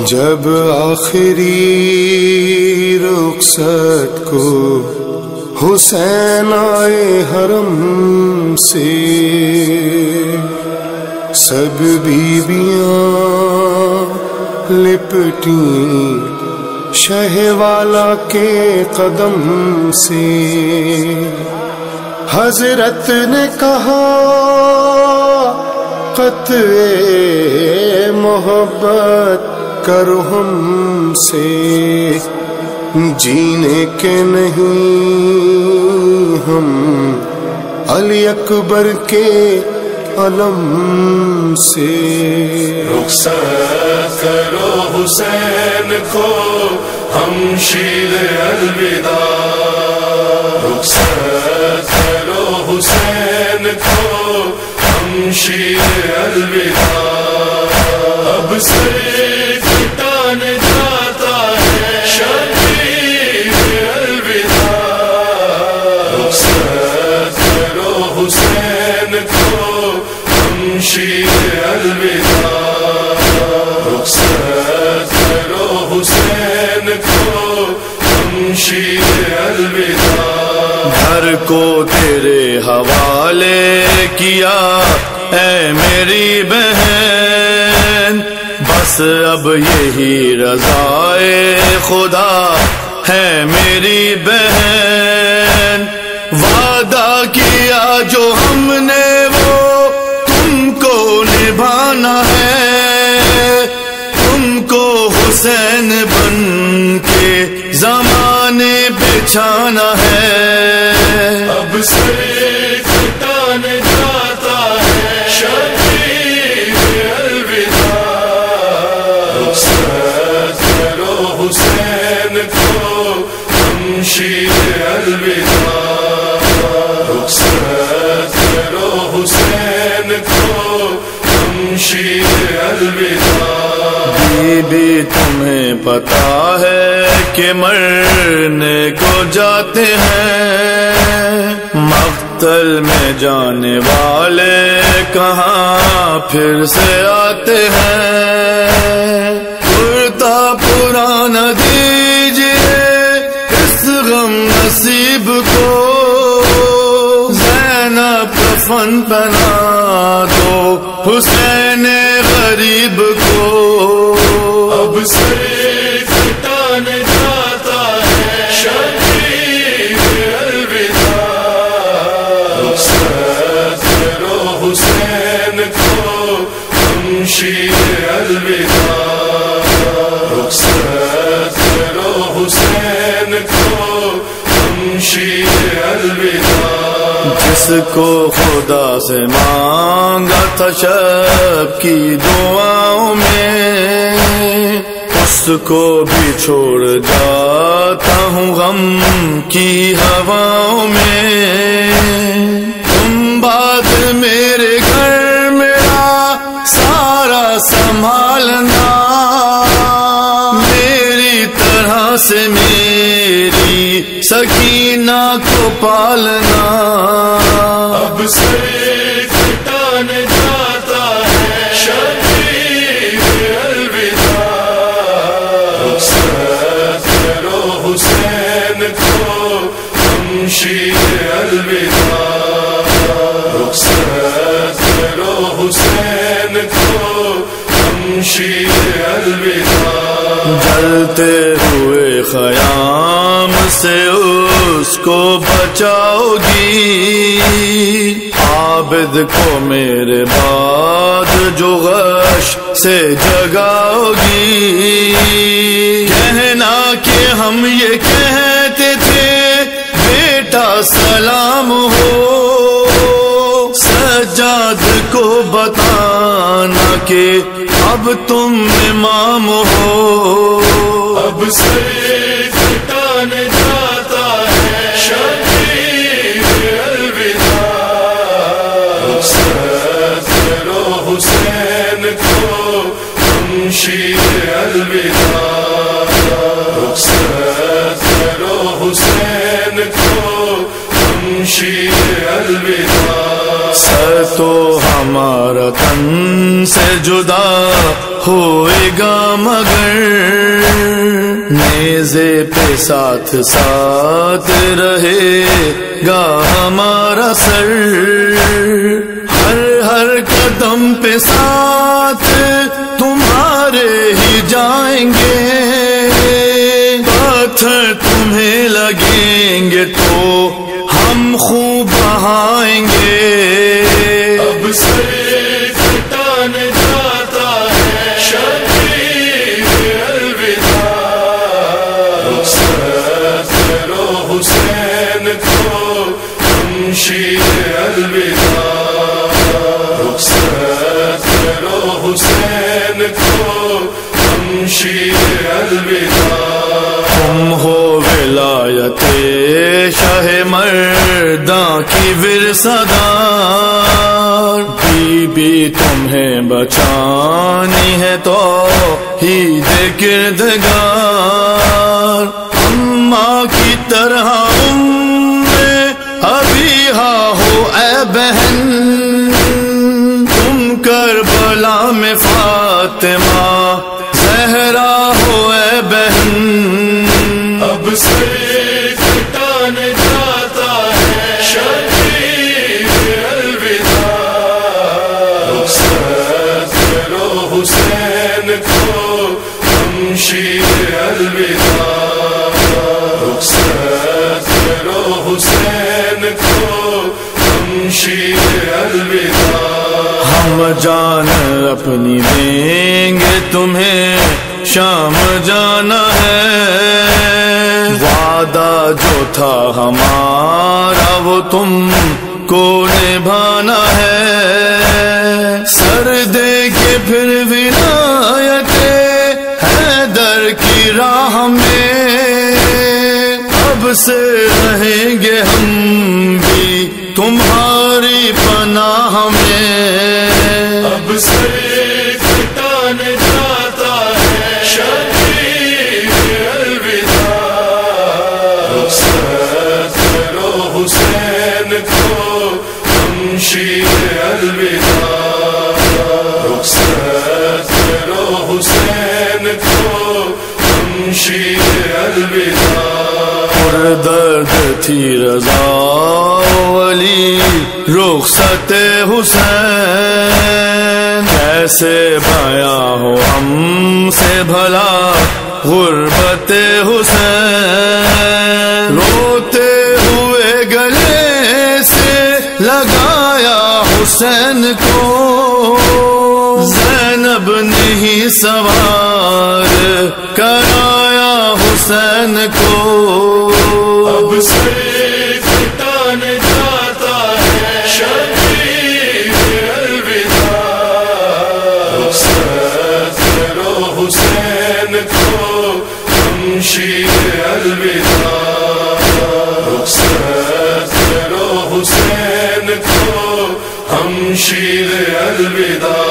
جب آخری رخصت کو حسین آئے حرم سے، سب بیویاں لپٹیں شہ والا کے قدم سے، حضرت نے کہا قطع محبت کرو ہم سے، جینے کے نہیں ہم علی اکبر کے علم سے، رخصت کرو حسین کو ہمشیر الوداع، رخصت کرو حسین کو ہمشیر الوداع، اب سر کٹان جاتا ہے شبیر الوداع، رخصت کرو حسین کو ہمشیر الوداع، رخصت کرو حسین کو ہمشیر الوداع، گھر کو تیرے حوالے کیا اے میری بہن، بس اب یہی رضائے خدا ہے میری بہن، وعدہ کیا جو ہم نے وہ تم کو نبھانا ہے، تم کو حسین بن کے زمانے بچھانا ہے، اب سر کٹان جاتا ہے شبیر الوداع، رخصت کرو حسین کو ہمشیر الوداع، رخصت کرو حسین کو ہمشیر الوداع، بی بی تمہیں پتا ہے کہ مرنے کو جاتے ہیں، مقتل میں جانے والے کہاں پھر سے آتے ہیں، کرتا پرانا دیجئے اس غم نصیب کو، زینب کفن پہنا دو حسین غریب کو، اب سر کٹان جاتا ہے شبیر الوداع، رخصت کرو حسین کو ہمشیر الوداع، رخصت کرو حسین کو ہمشیر الوداع، جس کو خدا سے مانگا تھا شب کی دعاؤں میں، اس کو بھی چھوڑ جاتا ہوں غم کی ہواؤں میں، تم بات میرے گھر میرا سارا سنبھالنا، میری طرح سے میری سکینہ کو پالنا، اب سر کٹان جاتا ہے شبیر الوداع، رخصت کرو حسین کو ہمشیر الوداع، رخصت کرو حسین کو ہمشیر الوداع، جلتے ہوئے خیام سے اس کو بچاؤ گی، عابد کو میرے بعد جو غش سے جگاؤ گی، کہنا کہ ہم یہ کہتے تھے بیٹا سلام ہو، سجاد کو بتانا کہ اب تم امام ہو، اب سر کٹان جاتا ہے شبیر الوداع، رخصت کرو حسین کو ہمشیر الوداع، رخصت کرو حسین کو ہمشیر الوداع، سر تو ہمارا تن سے جدا ہوئے گا مگر نیزے پہ ساتھ ساتھ رہے گا ہمارا سر، ہر ہر قدم پہ ساتھ تمہارے ہی جائیں گے، پتھر تمہیں لگیں گے تو ہم خوب بہائیں گے۔ اب سر کٹان جاتا ہے شبیر الوداع، رخصت کرو حسین کو شمشیر الوداع، رخصت کرو حسین کو شمشیر الوداع۔ تم ہو ولایت شاہ مرداں کی ورثہ دار، بی بی تمہیں بچانی ہے توحید کردگار، اماں کی طرح ابیہا ہو اے بہن، تم کربلا میں فاطمہ زہرا ہو اے بہن۔ اب سر کٹان جاتا ہے شبیر الوداع، رخصت کرو حسین کو شمشیر الوداع، رخصت کرو حسین کو شمشیر الوداع۔ ہم جان اپنی دیں گے تمہیں شام جانا ہے، وعدہ جو تھا ہمارا وہ تم کو نبھانا ہے، سر دے کے پھر ولایت حیدر کی راہ میں، اب سے رہیں گے ہم بھی تمہاری پناہ میں۔ اب سر کٹان جاتا ہے شبیر الوداع، رخصت کرو حسین کو شمشیر الوداع، رخصت کرو حسین کو شمشیر الوداع۔ پر درد تھی رضا ولی رخصت حسین، کیسے بیاں ہو ہم سے بھلا غربت حسین، روتے ہوئے گلے سے لگایا حسین کو، زینب نہیں سوار کرایا حسین کو۔ اب سر کٹان جاتا ہے شبیر الوداع، رخصت کرو حسین کو شمشیر الوداع، رخصت کرو حسین کو شمشیر الوداع۔